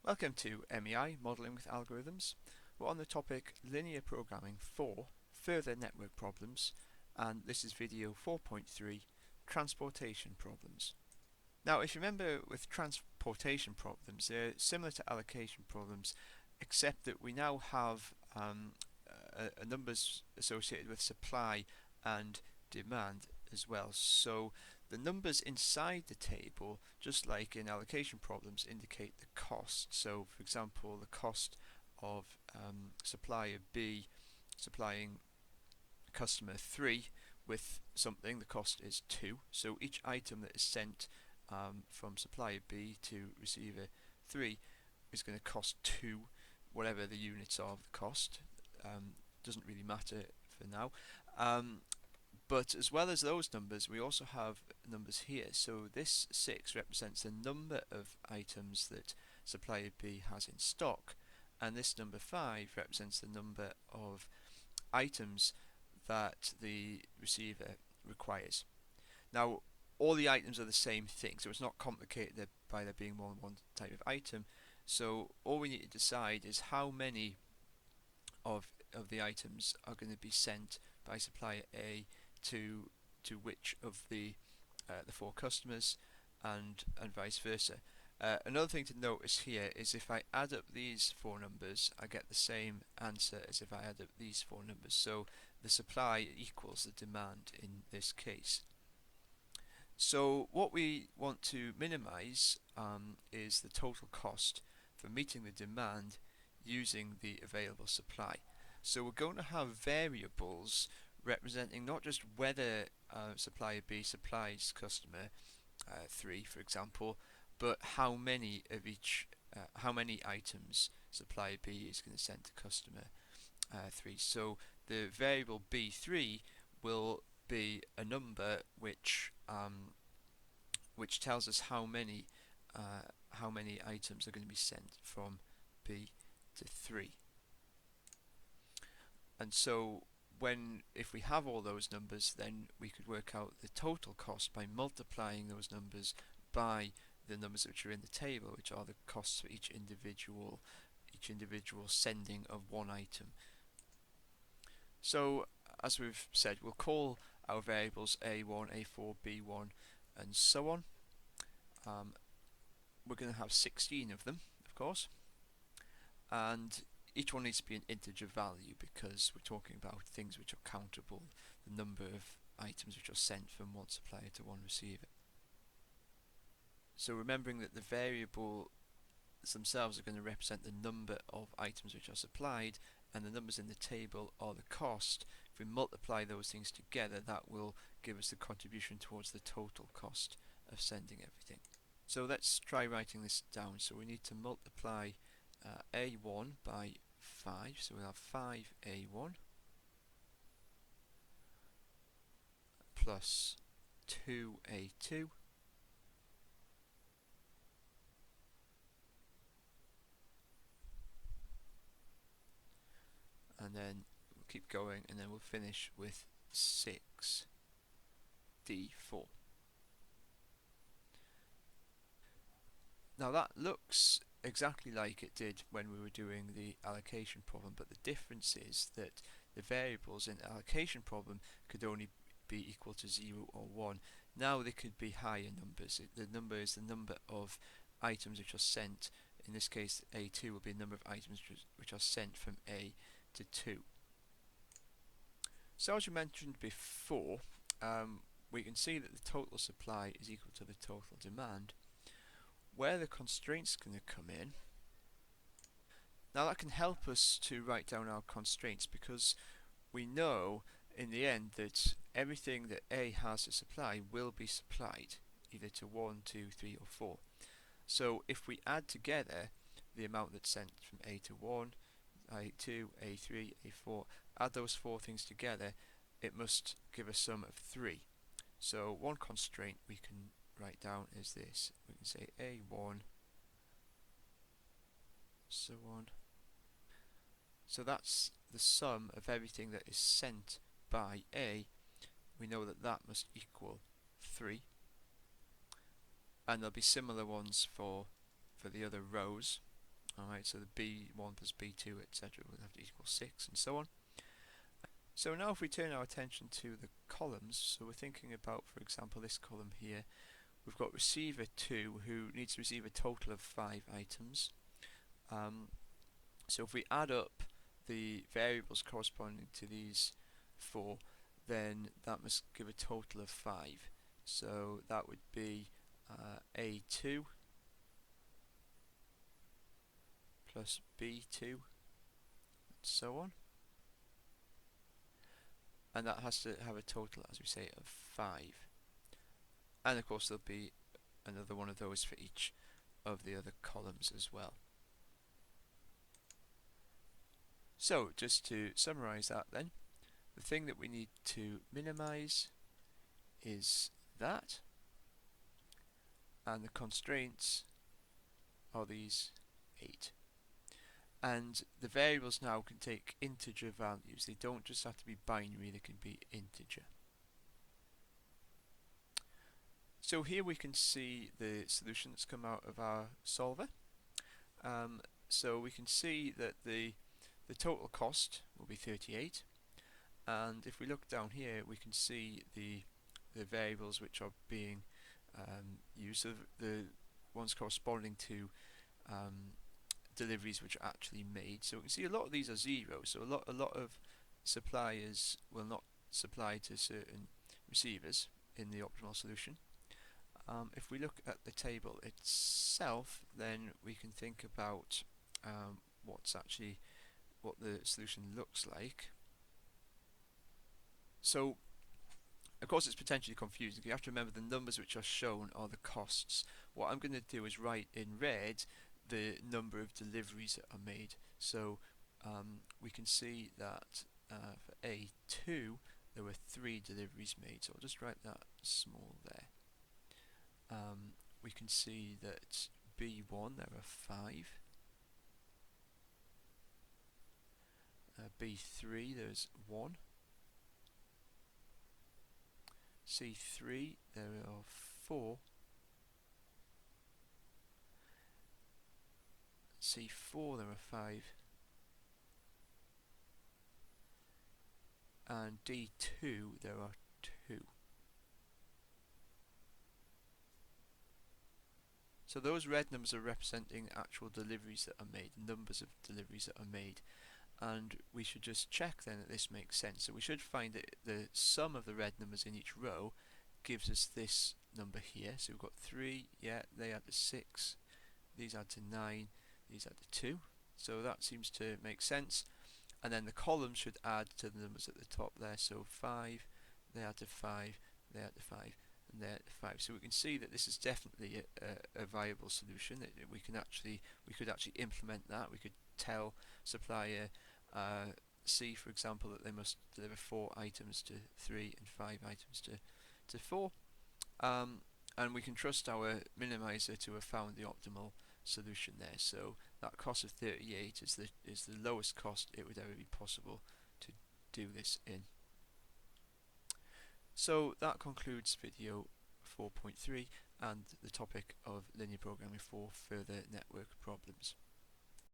Welcome to MEI Modelling with Algorithms. We're on the topic linear programming for further network problems, and this is video 4.3, transportation problems. Now, if you remember with transportation problems, they're similar to allocation problems, except that we now have numbers associated with supply and demand as well. So the numbers inside the table, just like in allocation problems, indicate the cost. So, for example, the cost of supplier B supplying customer 3 with something, the cost is 2. So each item that is sent from supplier B to receiver 3 is going to cost 2, whatever the units are of the cost. Doesn't really matter for now. But as well as those numbers, we also have numbers here. So this 6 represents the number of items that supplier B has in stock, and this number 5 represents the number of items that the receiver requires. Now, all the items are the same thing, so it's not complicated by there being more than one type of item. So all we need to decide is how many of the items are going to be sent by supplier A to which of the 4 customers, and vice versa. Another thing to notice here is if I add up these 4 numbers, I get the same answer as if I add up these 4 numbers. So the supply equals the demand in this case. So what we want to minimize is the total cost for meeting the demand using the available supply. So we're going to have variables representing not just whether supplier B supplies customer 3, for example, but how many of each, how many items supplier B is going to send to customer 3. So the variable B3 will be a number which tells us how many items are going to be sent from B to 3. And so if we have all those numbers, then we could work out the total cost by multiplying those numbers by the numbers which are in the table, which are the costs for each individual sending of one item. So as we've said, we'll call our variables A1, A4, B1 and so on. We're going to have 16 of them, of course, and each one needs to be an integer value because we're talking about things which are countable, the number of items which are sent from one supplier to one receiver. So remembering that the variables themselves are going to represent the number of items which are supplied, and the numbers in the table are the cost. If we multiply those things together, that will give us the contribution towards the total cost of sending everything. So let's try writing this down. So we need to multiply A1 by 5, so we'll have 5A1 plus 2A2 and then we'll keep going, and then we'll finish with 6D4. Now that looks exactly like it did when we were doing the allocation problem, but the difference is that the variables in the allocation problem could only be equal to 0 or 1. Now they could be higher numbers. The number is the number of items which are sent. In this case, A2 will be the number of items which are sent from A to 2. So as we mentioned before, we can see that the total supply is equal to the total demand. Where the constraints going to come in, now that can help us to write down our constraints, because we know in the end that everything that A has to supply will be supplied either to 1, 2, 3 or 4. So if we add together the amount that's sent from A to 1, A2, A3, A4, add those 4 things together, it must give a sum of 3. So one constraint we can write down is this. We can say A1, so on. So that's the sum of everything that is sent by A. We know that that must equal 3. And there'll be similar ones for the other rows. Alright, so the B1 plus B2, etc. will have to equal 6, and so on. So now if we turn our attention to the columns, so we're thinking about, for example, this column here, we've got receiver 2 who needs to receive a total of 5 items. So if we add up the variables corresponding to these 4, then that must give a total of 5. So that would be A2 plus B2, and so on. And that has to have a total, as we say, of 5. And of course there'll be another one of those for each of the other columns as well. So just to summarize that then, the thing that we need to minimize is that, and the constraints are these 8. And the variables now can take integer values. They don't just have to be binary, they can be integer. So here we can see the solution that's come out of our solver. So we can see that the total cost will be 38, and if we look down here we can see the variables which are being used, so the ones corresponding to deliveries which are actually made. So we can see a lot of these are zeros, so a lot of suppliers will not supply to certain receivers in the optimal solution. If we look at the table itself, then we can think about what the solution looks like. So of course it's potentially confusing. You have to remember the numbers which are shown are the costs. What I'm going to do is write in red the number of deliveries that are made. So we can see that for A2 there were 3 deliveries made, so I'll just write that small there. We can see that B1 there are 5, B3 there's 1, C3 there are 4, C4 there are 5, and D2 there are 2. So those red numbers are representing actual deliveries that are made, numbers of deliveries that are made. And we should just check then that this makes sense. So we should find that the sum of the red numbers in each row gives us this number here. So we've got 3, yeah, they add to 6, these add to 9, these add to 2. So that seems to make sense. And then the columns should add to the numbers at the top there. So 5, they add to 5, they add to 5, and they add to 5. So we can see that this is definitely a viable solution. We could actually implement that. We could tell supplier C, for example, that they must deliver 4 items to 3 and 5 items to 4. And we can trust our minimizer to have found the optimal solution there. So that cost of 38 is the lowest cost it would ever be possible to do this in. So that concludes video 4.3 and the topic of linear programming for further network problems.